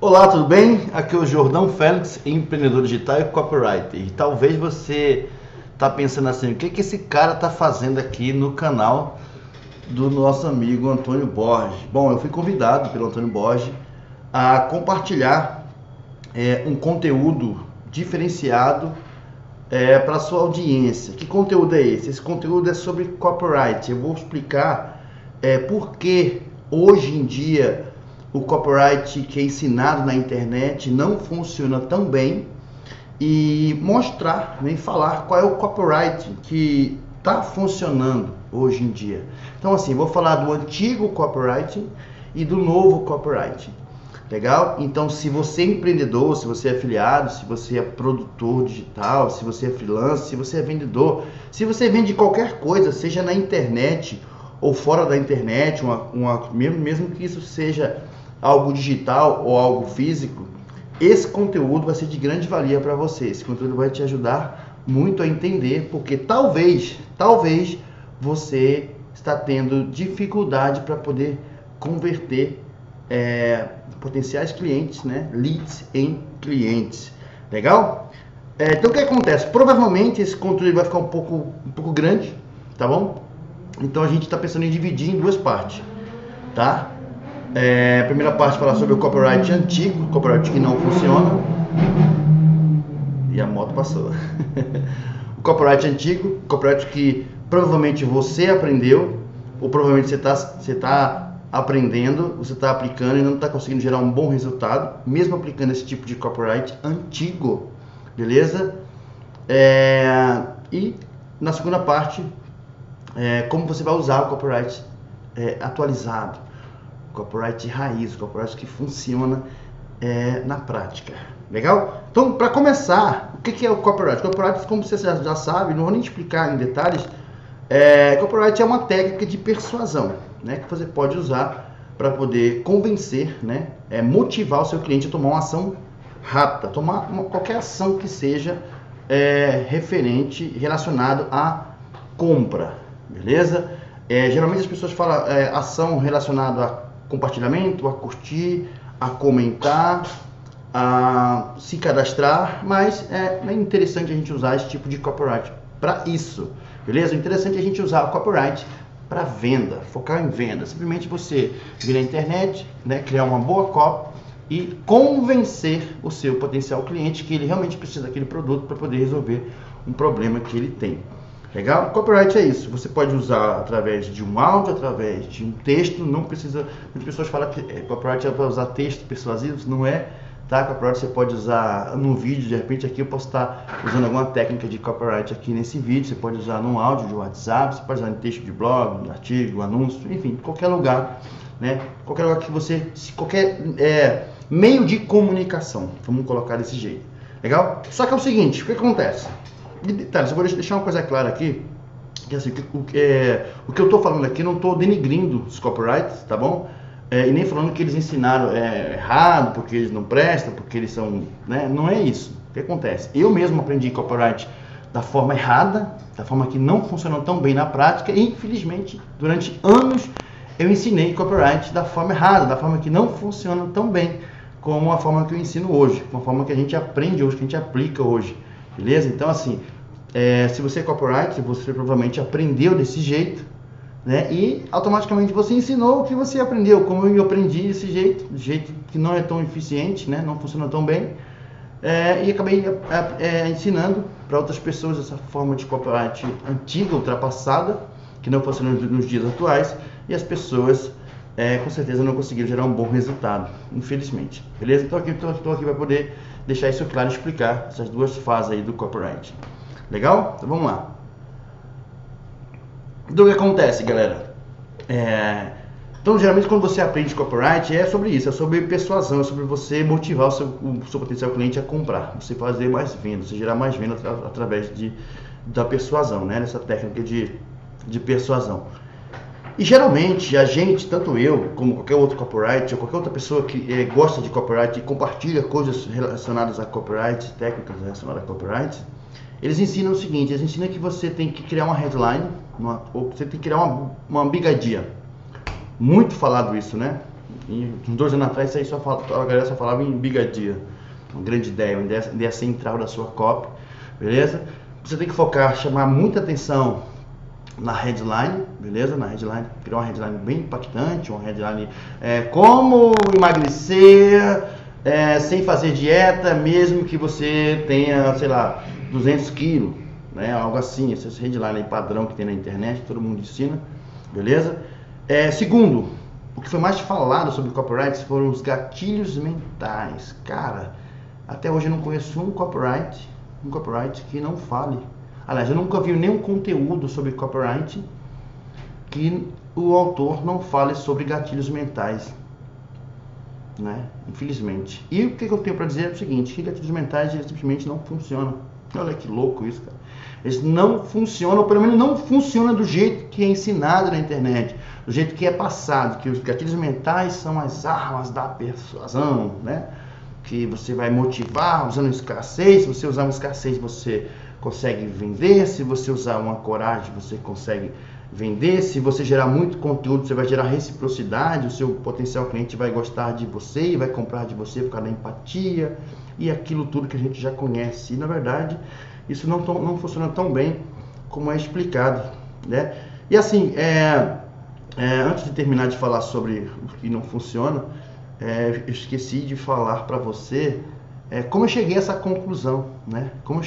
Olá, tudo bem? Aqui é o Jordão Félix, empreendedor digital e copywriter. E talvez você está pensando assim, o que esse cara está fazendo aqui no canal do nosso amigo Antônio Borges? Bom, eu fui convidado pelo Antônio Borges a compartilhar um conteúdo diferenciado para a sua audiência. Que conteúdo é esse? Esse conteúdo é sobre copyright. Eu vou explicar por que hoje em dia o copyright que é ensinado na internet não funciona tão bem e mostrar, né, falar qual é o copyright que está funcionando hoje em dia. Então assim, vou falar do antigo copyright e do novo copyright. Legal? Então se você é empreendedor, se você é afiliado, se você é produtor digital, se você é freelancer, se você é vendedor, se você vende qualquer coisa, seja na internet ou fora da internet, mesmo que isso seja algo digital ou algo físico, esse conteúdo vai ser de grande valia para você. Esse conteúdo vai te ajudar muito a entender, porque talvez você está tendo dificuldade para poder converter potenciais clientes, né, leads em clientes. Legal? Então o que acontece? Provavelmente esse conteúdo vai ficar um pouco grande, tá bom? Então a gente está pensando em dividir em duas partes, tá? A primeira parte falar sobre o copyright antigo, copyright que não funciona. E a moto passou. O copyright antigo, copyright que provavelmente você aprendeu, ou provavelmente você tá aprendendo, você está aplicando e não está conseguindo gerar um bom resultado, mesmo aplicando esse tipo de copyright antigo, beleza? E na segunda parte, como você vai usar o copyright atualizado. Copyright raiz, copyright que funciona na prática. Legal? Então, para começar, o que é o copyright? Copyright, como você já sabe, não vou nem explicar em detalhes. Copyright é uma técnica de persuasão, né, que você pode usar para poder convencer, né, motivar o seu cliente a tomar uma ação rápida, tomar qualquer ação que seja referente, relacionado à compra, beleza? Geralmente as pessoas falam ação relacionada a compartilhamento, a curtir, a comentar, a se cadastrar, mas é interessante a gente usar esse tipo de copyright para isso, beleza? Interessante a gente usar o copyright para venda, focar em venda. Simplesmente você vir na internet, né, criar uma boa copy e convencer o seu potencial cliente que ele realmente precisa daquele produto para poder resolver um problema que ele tem. Legal? Copyright é isso. Você pode usar através de um áudio, através de um texto. Não precisa. Muitas pessoas falam que copyright é para usar texto persuasivos. Não é. Tá? Copyright você pode usar no vídeo. De repente aqui eu posso estar usando alguma técnica de copyright aqui nesse vídeo. Você pode usar num áudio de WhatsApp. Você pode usar em texto de blog, artigo, anúncio, enfim, qualquer lugar, né? Qualquer lugar que você, qualquer meio de comunicação. Vamos colocar desse jeito. Legal? Só que é o seguinte, o que acontece? Detalhes, eu vou deixar uma coisa clara aqui, que assim, o que eu estou falando aqui, não estou denigrindo os copyrights, tá bom? E nem falando que eles ensinaram errado, porque eles não prestam, porque eles são, né? Não é isso. O que acontece? Eu mesmo aprendi copyright da forma errada, da forma que não funcionou tão bem na prática, e infelizmente, durante anos, eu ensinei copyright da forma errada, da forma que não funciona tão bem, como a forma que eu ensino hoje, uma forma que a gente aprende hoje, que a gente aplica hoje. Beleza? Então assim, se você é copyright, você provavelmente aprendeu desse jeito, né? E automaticamente você ensinou o que você aprendeu, como eu aprendi desse jeito, de jeito que não é tão eficiente, né? Não funciona tão bem, e acabei ensinando para outras pessoas essa forma de copyright antiga, ultrapassada, que não funciona nos dias atuais, e as pessoas com certeza não conseguiram gerar um bom resultado, infelizmente. Beleza? Então estou aqui para poder deixar isso claro e explicar essas duas fases aí do copyright. Legal? Então vamos lá. Então o que acontece, galera? Então geralmente quando você aprende copyright é sobre isso, é sobre persuasão, é sobre você motivar o seu potencial cliente a comprar, você fazer mais vendas, você gerar mais vendas através da persuasão, né? Nessa técnica de persuasão. E geralmente a gente, tanto eu como qualquer outro copyright ou qualquer outra pessoa que gosta de copyright e compartilha coisas relacionadas a copyright, técnicas relacionadas a copyright, eles ensinam o seguinte: eles ensinam que você tem que criar uma headline, ou você tem que criar uma bigadia. Muito falado isso, né? E uns 2 anos atrás, isso aí a galera só falava em bigadia. Uma grande ideia, uma ideia central da sua copy, beleza? Você tem que focar, chamar muita atenção na headline, beleza? Na headline, criar uma headline bem impactante, uma headline como emagrecer sem fazer dieta, mesmo que você tenha, sei lá, 200 quilos, né? Algo assim, esse headline aí padrão que tem na internet, todo mundo ensina, beleza? Segundo, o que foi mais falado sobre copyright foram os gatilhos mentais. Cara, até hoje eu não conheço um copyright que não fale. Aliás, eu nunca vi nenhum conteúdo sobre copyright que o autor não fale sobre gatilhos mentais, né? Infelizmente. E o que eu tenho para dizer é o seguinte, que gatilhos mentais eles simplesmente não funcionam. Olha que louco isso, cara. Eles não funcionam, ou pelo menos não funcionam do jeito que é ensinado na internet, do jeito que é passado, que os gatilhos mentais são as armas da persuasão, né? Que você vai motivar usando escassez. Se você usar uma escassez, você consegue vender. Se você usar uma coragem, você consegue vender. Se você gerar muito conteúdo, você vai gerar reciprocidade. O seu potencial cliente vai gostar de você e vai comprar de você por causa da empatia e aquilo tudo que a gente já conhece. E na verdade, isso não funciona tão bem como é explicado, né? E assim, antes de terminar de falar sobre o que não funciona, eu esqueci de falar para você como eu cheguei a essa conclusão, né? Como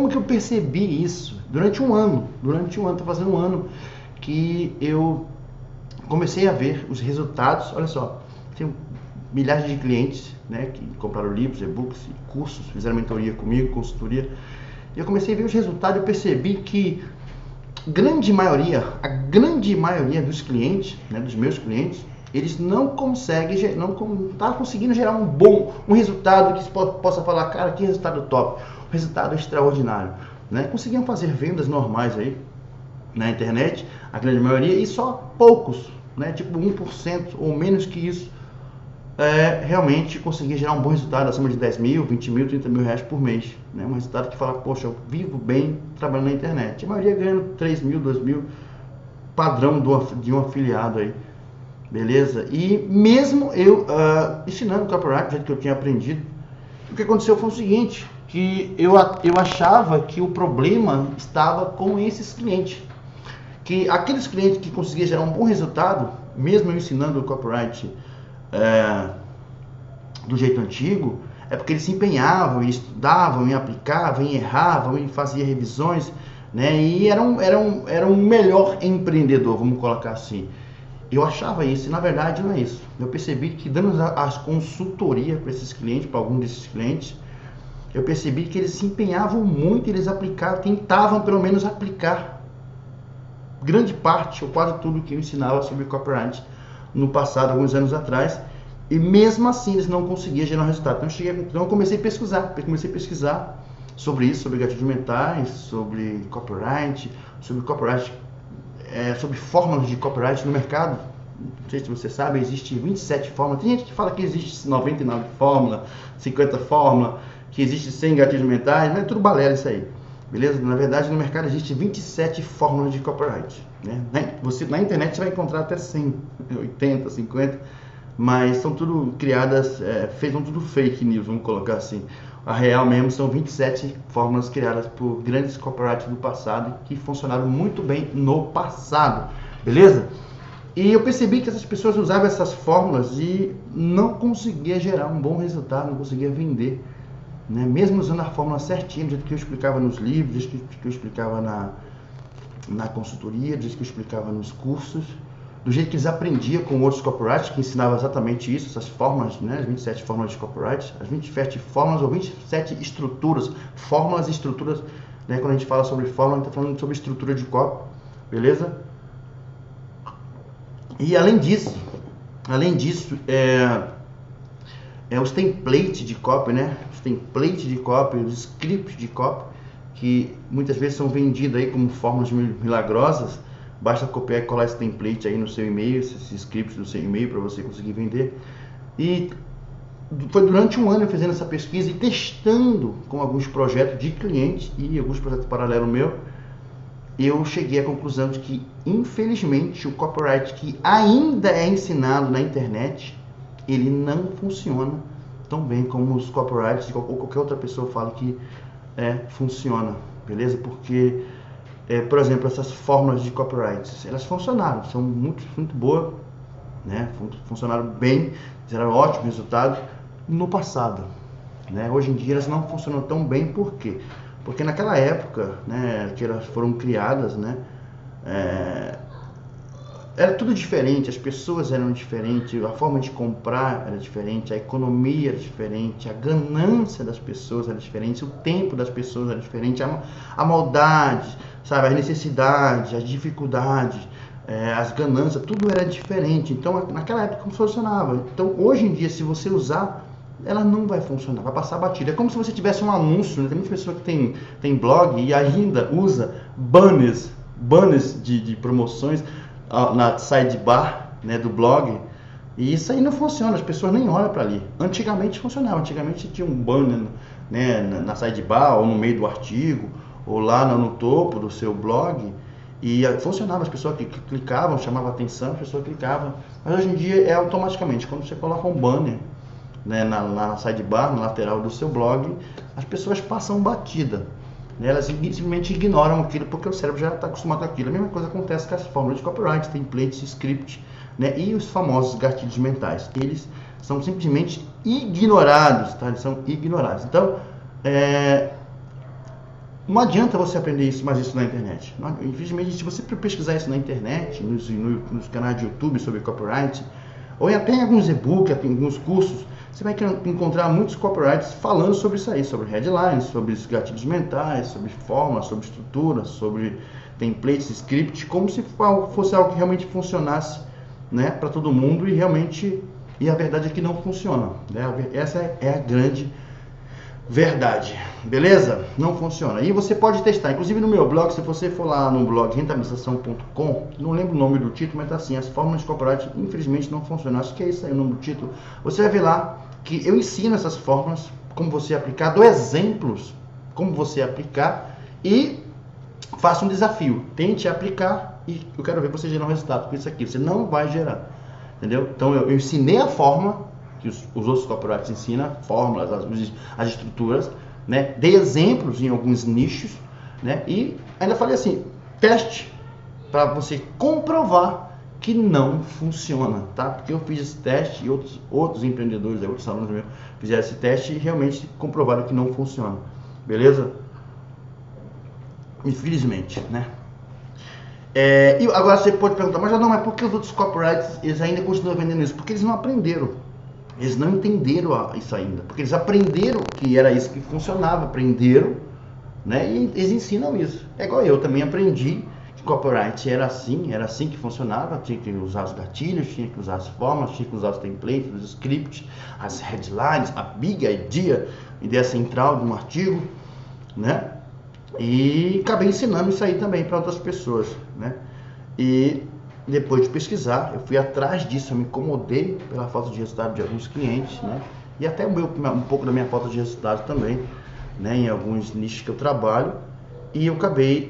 que eu percebi isso durante um ano, tá fazendo um ano que eu comecei a ver os resultados. Olha só, tenho milhares de clientes, né, que compraram livros, e-books, cursos, fizeram mentoria comigo, consultoria, e eu comecei a ver os resultados. Eu percebi que a grande maioria dos clientes, né, dos meus clientes, eles não tá conseguindo gerar um resultado que possa falar, cara, que resultado top, um resultado extraordinário, né? Conseguiam fazer vendas normais aí na internet, a grande maioria, e só poucos, né, tipo 1% ou menos que isso, realmente conseguia gerar um bom resultado acima de 10 mil, 20 mil, 30 mil reais por mês, né? Um resultado que fala, poxa, eu vivo bem trabalhando na internet. A maioria ganhando 3 mil, 2 mil, padrão de um afiliado aí. Beleza? E mesmo eu ensinando copyright, do jeito que eu tinha aprendido, o que aconteceu foi o seguinte, que eu achava que o problema estava com esses clientes. Que aqueles clientes que conseguiam gerar um bom resultado, mesmo eu ensinando o copyright do jeito antigo, é porque eles se empenhavam, e estudavam, e aplicavam, e erravam, e faziam revisões, né? E era um melhor empreendedor, vamos colocar assim. Eu achava isso, e na verdade não é isso. Eu percebi que dando as consultorias para esses clientes, para algum desses clientes, eu percebi que eles se empenhavam muito, eles aplicavam, tentavam pelo menos aplicar grande parte ou quase tudo que eu ensinava sobre copyright no passado, alguns anos atrás, e mesmo assim eles não conseguiam gerar resultado. Então eu comecei a pesquisar sobre isso, sobre gatilhos mentais, sobre copyright, sobre fórmulas de copyright no mercado. Não sei se você sabe, existe 27 fórmulas. Tem gente que fala que existe 99 fórmulas, 50 fórmulas, que existe 100 gatilhos mentais, mas é tudo balela isso aí, beleza? Na verdade, no mercado existe 27 fórmulas de copyright, né? Na internet você vai encontrar até 100, 80, 50, mas são tudo criadas, são tudo fake news, vamos colocar assim. A real mesmo são 27 fórmulas criadas por grandes copyrights do passado que funcionaram muito bem no passado, beleza? E eu percebi que essas pessoas usavam essas fórmulas e não conseguia gerar um bom resultado, não conseguia vender, né? Mesmo usando a fórmula certinha, do jeito que eu explicava nos livros, do jeito que eu explicava na consultoria, do jeito que eu explicava nos cursos, do jeito que eles aprendiam com outros copyrights que ensinavam exatamente isso, essas fórmulas, né, as 27 fórmulas de copyright, as 27 fórmulas ou 27 estruturas, fórmulas e estruturas, né, quando a gente fala sobre fórmula, a gente está falando sobre estrutura de copy, beleza? E além disso, os templates de copy, né, os templates de copy, os scripts de copy, que muitas vezes são vendidos aí como fórmulas milagrosas. Basta copiar e colar esse template aí no seu e-mail, esses scripts do seu e-mail para você conseguir vender. E foi durante um ano eu fazendo essa pesquisa e testando com alguns projetos de clientes e alguns projetos paralelos meu, eu cheguei à conclusão de que, infelizmente, o copyright que ainda é ensinado na internet, ele não funciona tão bem como os copyrights ou qualquer outra pessoa fala que funciona, beleza? Porque, por exemplo, essas fórmulas de copyrights, elas funcionaram, são muito boas, né? Funcionaram bem, tiveram ótimo resultado no passado, né? Hoje em dia elas não funcionam tão bem, por quê? Porque naquela época, né, que elas foram criadas, né, era tudo diferente, as pessoas eram diferentes, a forma de comprar era diferente, a economia era diferente, a ganância das pessoas era diferente, o tempo das pessoas era diferente, a maldade, sabe, as necessidades, as dificuldades, as ganâncias, tudo era diferente. Então naquela época não funcionava. Então hoje em dia, se você usar, ela não vai funcionar, vai passar batida. É como se você tivesse um anúncio, né? Tem muitas pessoas que tem blog e ainda usa banners de promoções na sidebar, né, do blog, e isso aí não funciona, as pessoas nem olham para ali. Antigamente funcionava, antigamente tinha um banner, né, na sidebar ou no meio do artigo ou lá no topo do seu blog, e funcionava, as pessoas que clicavam, chamava atenção, as pessoas clicavam. Mas hoje em dia é automaticamente, quando você coloca um banner, né, na sidebar, na lateral do seu blog, as pessoas passam batida, né? Elas simplesmente ignoram aquilo porque o cérebro já está acostumado com aquilo. A mesma coisa acontece com as fórmulas de copyright, templates, script, né, e os famosos gatilhos mentais. Eles são simplesmente ignorados, tá? Eles são ignorados. Então, não adianta você aprender mais isso na internet. Infelizmente, se você pesquisar isso na internet, nos canais de YouTube sobre copyright, ou até em alguns e-books, em alguns cursos, você vai encontrar muitos copyrights falando sobre isso aí, sobre headlines, sobre os gatilhos mentais, sobre fórmulas, sobre estruturas, sobre templates, script, como se fosse algo que realmente funcionasse, né, para todo mundo, e a verdade é que não funciona, né? Essa é a grande verdade, beleza? Não funciona. E você pode testar, inclusive no meu blog, se você for lá no blog rentabilização.com, não lembro o nome do título, mas tá assim, as fórmulas de copyright infelizmente não funcionam. Acho que é isso aí o nome do título. Você vai ver lá que eu ensino essas fórmulas, como você aplicar, dou exemplos como você aplicar e faço um desafio. Tente aplicar e eu quero ver você gerar um resultado com isso aqui. Você não vai gerar, entendeu? Então eu ensinei a forma que os outros copyrights ensinam, fórmulas, as estruturas, né? Dei exemplos em alguns nichos, né? E ainda falei assim, teste para você comprovar que não funciona, tá? Porque eu fiz esse teste e outros empreendedores, outros alunos meus fizeram esse teste e realmente comprovaram que não funciona, beleza? Infelizmente, né? E agora você pode perguntar, mas por que os outros copyrights eles ainda continuam vendendo isso? Porque eles não aprenderam. Eles não entenderam isso ainda, porque eles aprenderam que era isso que funcionava, aprenderam, né? E eles ensinam isso. É igual eu também aprendi que copyright era assim que funcionava, tinha que usar os gatilhos, tinha que usar as fórmulas, tinha que usar os templates, os scripts, as headlines, a big idea, ideia central de um artigo, né? E acabei ensinando isso aí também para outras pessoas, né? E depois de pesquisar, eu fui atrás disso, eu me incomodei pela falta de resultado de alguns clientes, né? E até um pouco da minha falta de resultado também, né? Em alguns nichos que eu trabalho. E eu acabei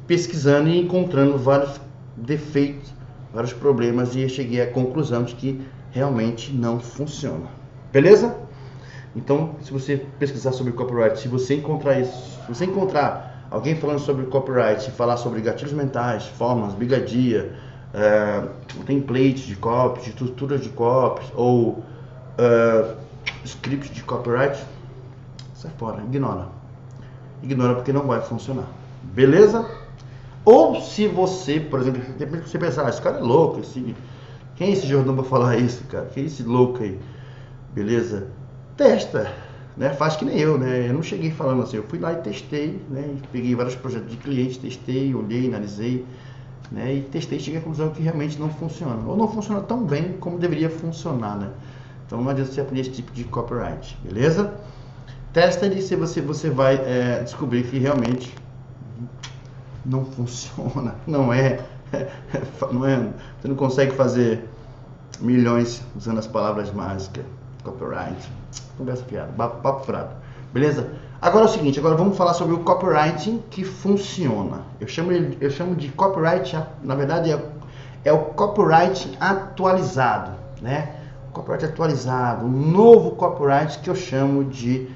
pesquisando e encontrando vários defeitos, vários problemas, e eu cheguei à conclusão de que realmente não funciona. Beleza? Então, se você pesquisar sobre copyright, se você encontrar isso, se você encontrar alguém falando sobre copyright, falar sobre gatilhos mentais, fórmulas, bigadia, templates de copies, de estruturas de copies ou scripts de copyright, sai fora, ignora porque não vai funcionar, beleza? Ou se você, por exemplo, depois que você pensar, esse cara é louco, quem é esse Jordão para falar isso, cara? Quem é esse louco aí? Beleza? Testa, né? Faz que nem eu, né? Eu não cheguei falando assim, eu fui lá e testei, né? Peguei vários projetos de clientes, testei, olhei, analisei, né? E testei e cheguei à conclusão que realmente não funciona, ou não funciona tão bem como deveria funcionar, né? Então não adianta você aprender esse tipo de copyright, beleza? Testa ele, se você vai descobrir que realmente não funciona, você não consegue fazer milhões usando as palavras mágicas, copyright, conversa fiada, papo furado, beleza? Agora é o seguinte, agora vamos falar sobre o copywriting que funciona. Eu chamo de copyright, na verdade é o copyright atualizado, né? Copyright atualizado, um novo copyright que eu chamo de